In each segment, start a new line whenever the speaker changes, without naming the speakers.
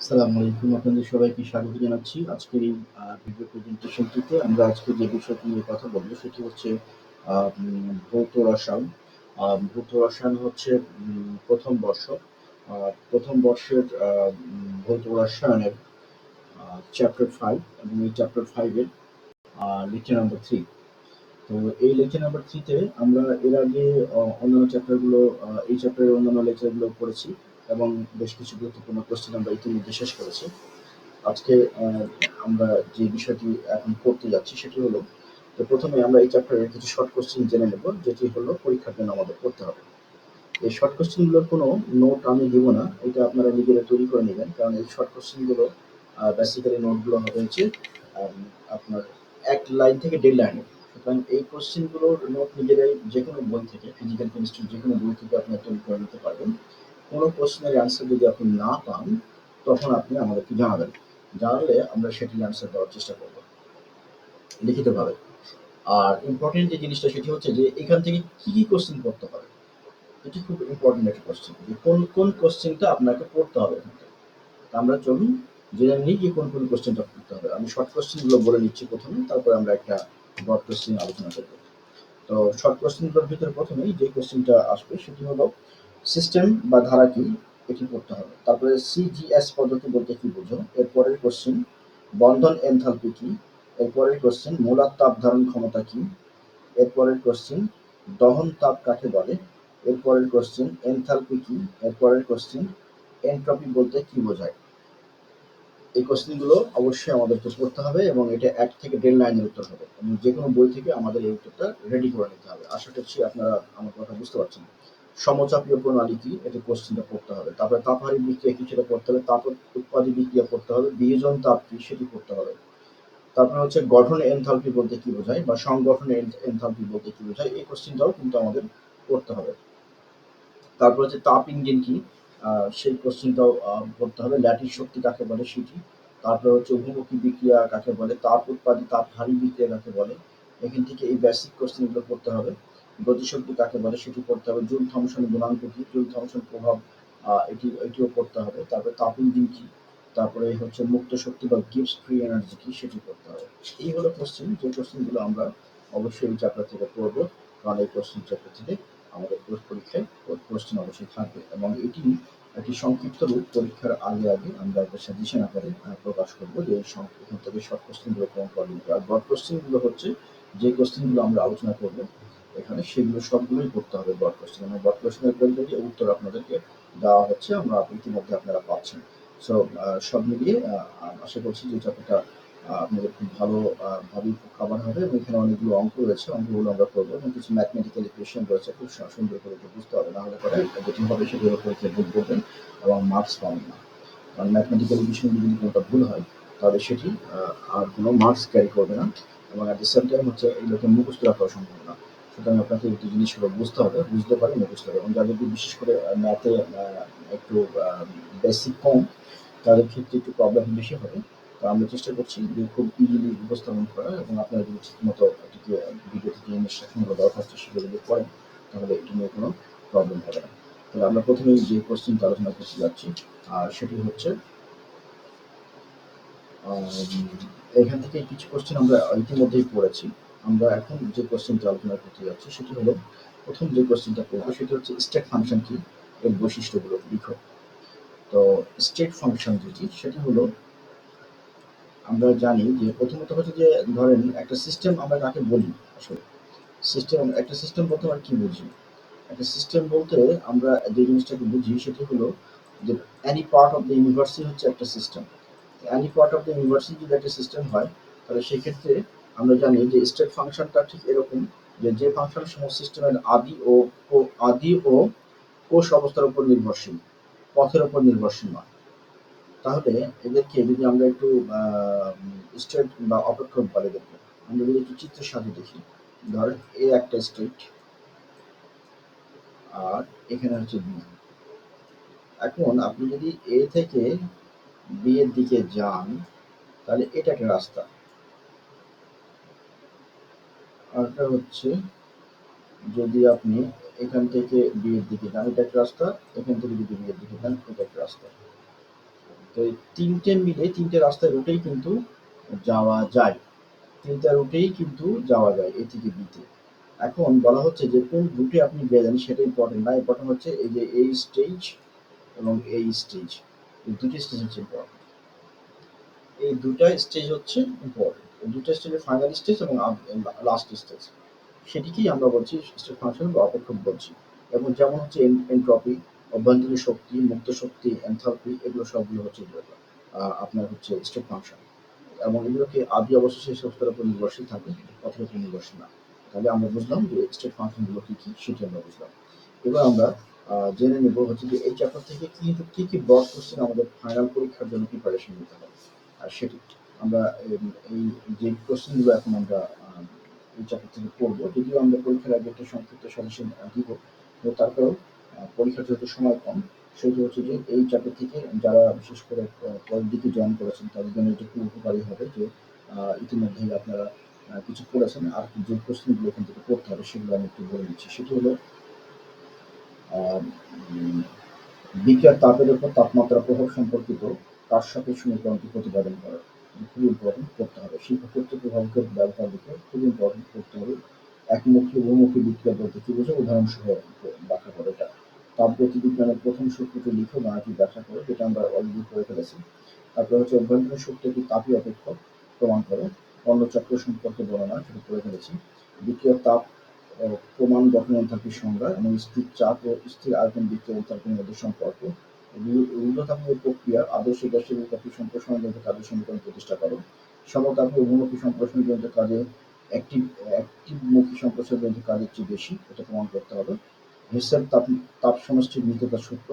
আসসালামু আলাইকুম, আপনাদের সবাইকে স্বাগত জানাচ্ছি। আজকের এই ভিডিও প্রেজেন্টেশনটিতে আমরা আজকে যে বিষয়টি নিয়ে কথা বলব সেটি হচ্ছে ভৌত রসায়ন। ভৌত রসায়ন হচ্ছে ১ম বর্ষ। প্রথম বর্ষের ভৌত রসায়নের চ্যাপ্টার 5 এবং এই চ্যাপ্টার 5 এর লেকচার নাম্বার 3। তো এই লেকচার নাম্বার 3 তে আমরা এর আগে অন্যান্য চ্যাপ্টারগুলো এই চ্যাপ্টারের অন্যান্য লেকচারগুলো পড়েছি এবং বেশ কিছু গুরুত্বপূর্ণ কোশ্চেন আমরা ইতিমধ্যে শেষ করেছি। আজকে আমরা যে বিষয়টি এখন করতে যাচ্ছি সেটি হলো, তো প্রথমে আমরা এই চ্যাপ্টারের কিছু শর্ট কোশ্চেন জেনে নেব, যেটি হলো পরীক্ষার জন্য আমাদের করতে হবে। এই শর্ট কোশ্চেনগুলোর কোনো নোট আমি দিব না, এটা আপনারা নিজেরা তৈরি করে নেবেন, কারণ এই শর্ট কোশ্চেনগুলো বেসিক্যালি নোটগুলো হবে হচ্ছে আপনার 1 লাইন থেকে 1.5 লাইনের। সুতরাং এই কোশ্চেনগুলোর নোট নিজেরাই যে কোনো বই থেকে, ফিজিক্যাল কেমিস্ট্রির যে কোনো বই থেকে আপনারা তৈরি করে নিতে পারবেন। কোনো কোশ্চেনের অ্যান্সার যদি আপনি না পান, তখন আপনি আমাদেরকে জানাবেন। জানালে আমরা সেটির অ্যান্সার দেওয়ার চেষ্টা করব লিখিতভাবে। আর ইম্পর্টেন্ট যে জিনিসটা সেটি হচ্ছে যে এখান থেকে কি কোশ্চেন পড়তে হবে। এটি খুব ইম্পর্টেন্ট একটা কোশ্চেন, যে কোন কোশ্চেনটা আপনাকে পড়তে হবে এখান থেকে। আমরা চলুন জেনে নিই যে কোন কোশ্চেনটা পড়তে হবে। আমি শর্ট কোশ্চেনগুলো বলে নিচ্ছি প্রথমে, তারপরে আমরা একটা ব্রড কোশ্চেন আলোচনা করব। তো শর্ট কোশ্চেনগুলোর ভিতরে প্রথমেই যে কোশ্চেনটা আসবে সেটি হলো সিস্টেম বা ধারা কি, এটি পড়তে হবে। তারপরে সিজিএস পদ্ধতি বলতে কি বোঝো, এরপরের কোশ্চেন বন্ধন এনথালপি কি, এরপরের কোশ্চেন মোলার তাপ ধারণ ক্ষমতা কি, এরপরের কোশ্চেন দহন তাপ কাকে বলে, এরপরের কোশ্চেন এনথালপি কি, এরপরের কোশ্চেন এনট্রপি বলতে কি বোঝায়। এই কোশ্চেনগুলো অবশ্যই আমাদেরকে পড়তে হবে এবং এটা 1 থেকে 1.5 লাইনের উত্তর হবে এবং যে কোনো বই থেকে আমাদের এই উত্তরটা রেডি করে নিতে হবে। আশা করছি আপনারা আমার কথা বুঝতে পারছেন। সমচাপীয় প্রণালী কি, এটা কোশ্চেনটা পড়তে হবে। তারপরে তাপহারী বিক্রিয়া কি সেটা পড়তে হবে, তাপ উৎপাদী বিক্রিয়া পড়তে হবে, বিয়োজন তাপ কি সেটি পড়তে হবে। তারপরে হচ্ছে গঠন এনথালপি বলতে কি বোঝায় বা সংগঠন এনথালপি বলতে কি বোঝায়, এই কোশ্চেনটাও কিন্তু আমাদের পড়তে হবে। তারপর হচ্ছে তাপ ইঞ্জিন কি, সেই কোশ্চেনটাও পড়তে হবে। ল্যাটিস শক্তি কাকে বলে সেটি। তারপরে হচ্ছে অভিমুখী বিক্রিয়া কাকে বলে, তাপ উৎপাদী তাপহারী বিক্রিয়া কাকে বলে, এখান থেকে এই বেসিক কোশ্চেনগুলো পড়তে হবে। গতিশক্তি কাকে বলে সেটি পড়তে হবে। জুল থমসন গুণাঙ্ক কি, জুল থমসন প্রভাব, এটিও পড়তে হবে। তারপরে তাপ ইঞ্জিন কি, তারপরে হচ্ছে মুক্ত শক্তি বা গিবস ফ্রি এনার্জি কি, সেটি পড়তে হবে। এই হলো কোশ্চেন, যে কোশ্চেনগুলো আমরা অবশ্যই এই চ্যাপ্টার থেকে পড়বো, কারণ এই কোশ্চেন চ্যাপ্টার থেকে আমাদের পরীক্ষায় কোশ্চেন অবশ্যই থাকবে এবং এটি একটি সংক্ষিপ্ত রূপ। পরীক্ষার আগে আমরা একটা সাজেশন আকারে প্রকাশ করবো যে এখান থেকে শর্ট কোশ্চেনগুলো কেমন করে নিতে। আর ব্রড কোশ্চেনগুলো হচ্ছে যে কোশ্চেনগুলো আমরা আলোচনা করবো এখানে, সেগুলো সবগুলোই পড়তে হবে ব্রড কোশ্চেন। এবং ব্রড কোশ্চেনের পরিপ্রেক্ষিতে উত্তর আপনাদেরকে দেওয়া হচ্ছে, আমরা ইতিমধ্যে আপনারা পাচ্ছেন। সো সব মিলিয়ে আশা করছি যে চ্যাপ্টারটা আপনাদের খুব ভালো ভাবেই কভার হবে এবং এখানে অনেকগুলো অঙ্ক রয়েছে, অঙ্কগুলো আমরা করবো এবং কিছু ম্যাথমেটিক্যাল ইকুয়েশন রয়েছে, খুব সুন্দর করে বুঝতে হবে, না হলে পরে যেটি হবে সেটি হলো পরীক্ষায় ভুল করবেন এবং মার্কস পাবেন না। কারণ ম্যাথমেটিক্যাল ইকুয়েশন যদি কোনোটা ভুল হয় তাহলে সেটি আর কোনো মার্কস ক্যারি করবে না এবং অ্যাট দ্য সেম টাইম হচ্ছে এগুলোকে মুখস্থ রাখাও সম্ভব না। সুতরাং আপনাকে এই জিনিসগুলো বুঝতে হবে, বুঝতে পারে মুখস্থ হবে। এবং যাদের বিশেষ করে ম্যাথে একটু বেসিক কম, তাদের ক্ষেত্রে একটু প্রবলেম বেশি হবে। তো আমরা চেষ্টা করছি যে খুব ইজিলি উপস্থাপন করা, এবং আপনারা যদি ঠিকমতো এটিকে ভিডিও থেকে ইনস্ট্রাকশনগুলো দেওয়া থাকছে সেগুলো যদি পড়েন তাহলে এটি নিয়ে কোনো প্রবলেম হবে না। তাহলে আমরা প্রথমেই যে কোশ্চেনটা আলোচনা করতে যাচ্ছি আর সেটি হচ্ছে এখান থেকে কিছু কোশ্চেন আমরা ইতিমধ্যেই পড়েছি। আমরা এখন যে কোশ্চেনটা আলোচনা করতে যাচ্ছি সেটি হলো, প্রথম যে কোশ্চেনটা পড়বো সেটি হচ্ছে স্টেট ফাংশন কি, এর বৈশিষ্ট্যগুলো লিখো। তো স্টেট ফাংশন যেটি সেটি হলো, আমরা জানি যে প্রথমত হচ্ছে যে ধরেন একটা সিস্টেম আমরা কাকে বলি আসলে। একটা সিস্টেম বলতে আমরা কি বুঝি? একটা সিস্টেম বলতে আমরা যে জিনিসটাকে বুঝি সেটি হলো যে এনি পার্ট অফ দ্য ইউনিভার্সই হচ্ছে একটা system. Any part of the ইউনিভার্সই যদি একটা সিস্টেম হয় তাহলে সেক্ষেত্রে আমরা জানি যে স্টেট ফাংশনটা ঠিক এরকম, যে ফাংশন সমস্ত সিস্টেমের আদি ও কোষ অবস্থার উপর নির্ভরশীল, পথের উপর নির্ভরশীল নয়। তাহলে এদেরকে যদি আমরা একটু স্টেট বা অপেক্ষক বলে দেখবো, আমরা যদি একটু চিত্রের সাথে দেখি, ধরেন এ একটা স্টেট আর এখানে হচ্ছে বি। এখন আপনি যদি এ থেকে বি এর দিকে যান তাহলে এটা একটা রাস্তা, আর এটা হচ্ছে যদি আপনি এখান থেকে বি এর দিকে যান এটা একটা রাস্তা, এখান থেকে যদি বি এর দিকে যান এটা একটা রাস্তা। তো এই ৩ টে মিলে ৩ টে রাস্তায় রুটেই কিন্তু যাওয়া যায়। ৩ টা রুটেই কিন্তু যাওয়া যায় A থেকে B তে। এখন বলা হচ্ছে যে কোন রুটে আপনি গেলেন সেটা ইম্পর্টেন্ট না। ইম্পর্টেন্ট হচ্ছে এই যে এই স্টেজ এবং এই স্টেজ। এই ২ টি স্টেজ হচ্ছে ইম্পর্টেন্ট। এই ২ টা স্টেজ হচ্ছে ইম্পর্টেন্ট। এই ২ টা স্টেজের ফাইনাল স্টেজ এবং লাস্ট স্টেজ। সেটিকেই আমরা বলছি স্টেট ফাংশন বা অপেক্ষক বলছি। এবং যেমন হচ্ছে এনট্রপি, অভ্যন্তরীণ শক্তি, মুক্ত শক্তি, এনথালপি এগুলো সবগুলো হচ্ছে আপনার হচ্ছে স্টেট ফাংশন। এবং এগুলোকে আদি অবস্থা শেষ অবস্থার উপর নির্ভরশীল থাকে, পথের উপর নির্ভরশীল না। তাহলে আমরা বুঝলাম যে স্টেট ফাংশন গুলো কি কি সেটি আমরা বুঝলাম। এবার আমরা জেনে নেব হচ্ছে যে এই চ্যাপ্টার থেকে কি কি ব্রড কোশ্চেন আমাদের ফাইনাল পরীক্ষার জন্য প্রিপারেশন নিতে হবে। আর সেটি আমরা এই যে কোশ্চেন গুলো এখন আমরা এই চ্যাপ্টার থেকে পড়বো, যদিও আমরা পরীক্ষার আগে একটা সংক্ষিপ্ত সাজেশন দিব, তো তারপরেও পরীক্ষার যেহেতু সময় কম, সেটি হচ্ছে যে এই চ্যাপ্টার থেকে যারা বিশেষ করে পরের দিকে জয়েন করেছেন তাদের জন্য এটা খুব উপকারী হবে যে ইতিমধ্যেই আপনারা কিছু পড়েছেন, আর যে প্রশ্নগুলো এখান থেকে পড়তে হবে সেগুলো আমি একটু বলে দিচ্ছি। সেটি হলো বিক্রিয়ার তাপের উপর তাপমাত্রা প্রভাব সম্পর্কিত কার সাপেক্ষ সমীকরণটি প্রতিপাদন করে, খুব ইম্পর্টেন্ট করতে হবে। শিল্প ক্ষেত্রে প্রভাবকের ব্যবহার দিকে খুব ইম্পর্টেন্ট করতে হবে। একমুখী বহুমুখী বিক্রিয়া বলতে কি বোঝো, উদাহরণ সহ ব্যাখ্যা করে এটা। তাপগতিবিজ্ঞানের প্রথম সূত্রটি লিখো বা এটি ব্যাখ্যা করো, যেটা আমরা অলরেডি করে ফেলেছি। তারপরে হচ্ছে অভ্যন্তরীণ শক্তি একটি তাপীয় অপেক্ষক, প্রমাণ করো। পণ্যচক্র সম্পর্কে বর্ণনা, সেটা করে ফেলেছি। বিক্রিয়ার তাপ প্রমাণ গঠন এনথালপির সংজ্ঞা এবং স্থির চাপ ও স্থির আয়তন বিক্রিয়া এনথালপির মধ্যে সম্পর্ক। রুদ্ধতাপীয় প্রক্রিয়া আদর্শ গ্যাসীয় তাপীয় সম্প্রসারণজনিত কাজের সমীকরণ প্রতিষ্ঠা করো। সমতাপীয় বহুমুখী সম্প্রসারণজনিত কাজে অ্যাক্টিভমুখী সম্প্রসারণজনিত কাজের চেয়ে বেশি, এটা প্রমাণ করতে হবে। হেসেল তাপ সমষ্টির মিততার সূত্র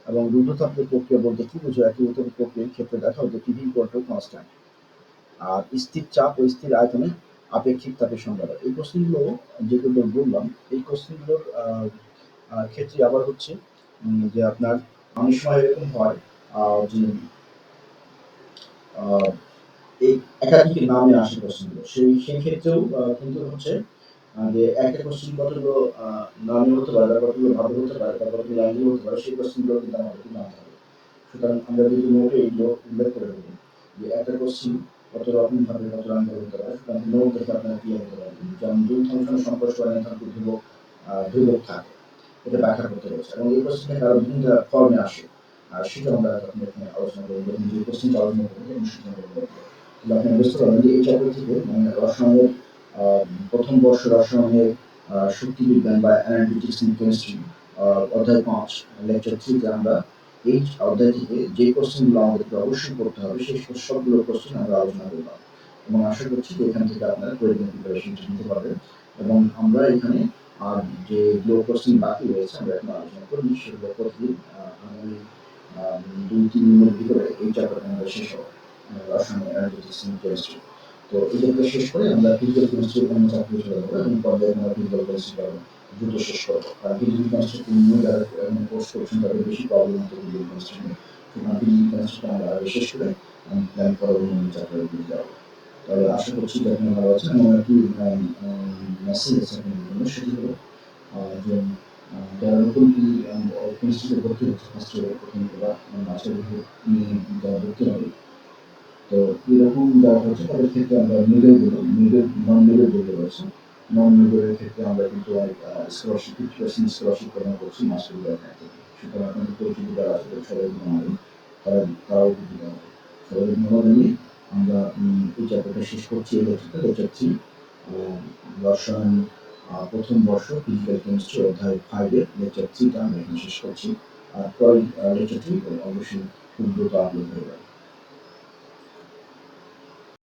এবং রুদ্ধতাপীয় প্রক্রিয়া বলতে কি বোঝো, একই উত্তর প্রক্রিয়ার ক্ষেত্রে দেখা হচ্ছে টিভি ইকুয়াল কনস্ট্যান্ট। আর স্থির চাপ ও স্থির আয়তনে আপেক্ষিক তাপের সংজ্ঞা। এই কোশ্চেনগুলো যেগুলো বললাম, এই কোশ্চেনগুলোর ক্ষেত্রে আবার হচ্ছে যে আপনার অনেক সময় এরকম হয় যে এই একাধিক নামে আসে কোশ্চেনগুলো, সেই ক্ষেত্রেও কিন্তু হচ্ছে যে একটা কোশ্চেন কতগুলো নামে হতে পারে, কতগুলো ভাবে হতে পারে, কতগুলো লাইনে হতে পারে, সেই কোশ্চেনগুলো কিন্তু আমাদের জানতে হবে। সুতরাং আমরা যদি নোটে এইগুলো উল্লেখ করে দেবো যে একটা কোশ্চেন কত রকম ভাবে কত লাইনে হতে পারে, সুতরাং নোট দেখে আপনারা ক্লিয়ার হতে পারবেন। যেমন দুই ফাংশনের সম্পর্ক এনথালপি ধ্রুবক থাকে, এটা ব্যাখ্যা করতে হচ্ছে। এবং এই কোশ্চেনে কারো বিভিন্ন ফর্মে আসে, আর সেটা আমরা এখন এখানে আলোচনা করবো। যখন যে কোশ্চেনটা আলোচনা করবো তখন সেটা বলবো। তাহলে আপনি বুঝতে পারবেন যে এই চ্যাপ্টার থেকে মানে রসায়নের প্রথম বর্ষ রসায়নের শক্তিবিজ্ঞান বা অ্যানালিটিক্স ইন কেমিস্ট্রি অধ্যায় 5 লেকচার 3 তে আমরা এই অধ্যায় থেকে যে কোশ্চেনগুলো আমাদেরকে অবশ্যই করতে হবে সেই সবগুলো কোশ্চেন আমরা আলোচনা করলাম। এবং আশা করছি যে এখান থেকে আপনারা প্রয়োজনীয় প্রিপারেশন নিতে পারবেন। এবং আমরা এখানে আর যে কোশ্চেন বাকি রয়েছে আমরা এখন আলোচনা করি, সেগুলো প্রতিদিন আগামী 2-3 দিনের ভিতরে এই চ্যাপ্টারটা আমাদের শেষ হবে, রসায়ন অ্যানালিটিক্স ইন কেমিস্ট্রি। তো এই চ্যাপ্টার শেষ করে আমরা ফিজিক্যাল কেমিস্ট্রি অন্য চাকরি চলে যাবো এবং পর্যায়ে আমরা ফিজিক্যাল কেমিস্ট্রি দ্রুত শেষ করবো। কারণ ফিজিক্যাল কেমিস্ট্রি নিয়ে যারা কোর্স করছেন তাদের বেশি প্রবলেম হতো ফিজিক্যাল কেমিস্ট্রি নিয়ে। সুতরাং ফিজিক্যাল কেমিস্ট্রিটা আমরা আগে শেষ করে প্ল্যান করার অন্য চ্যাপ্টারে দিয়ে যাবো। তাহলে আশা করছি যে আপনি ভালো আছেন। এবং একটি মেসেজ আছে আপনাদের জন্য, সেটি হলো যে যারা নতুন কেমিস্ট্রিতে ভর্তি হচ্ছে ফার্স্ট ইয়ারে প্রথম বা মাস্টার ডিগ্রি নিয়ে যারা ভর্তি হবে, তো এরকম যারা হচ্ছে তাদের ক্ষেত্রে আমরা নন মেজর যেগুলো রয়েছে, নন মেজরের ক্ষেত্রে আমরা কিন্তু অনেক স্কলারশিপ 50% স্কলারশিপ প্রদান করছি মাস্টার ডিগ্রি থেকে। সুতরাং আপনাদের পরিচিত যারা আছে সবাই আমাদের তারাও কিন্তু সবাই ধন্যবাদ জানিয়ে আমরা এই চ্যাপ্টারটা শেষ করছি। এই লেকচার 3 রসায়ন প্রথম বর্ষ ফিজিক্যাল কেমিস্ট্রি অধ্যায় 5 এর লেকচার 3টা আমরা এখানে শেষ করছি। আর পরের লেকচারটি অবশ্যই খুব দ্রুত আপলোড হয়ে যাবে।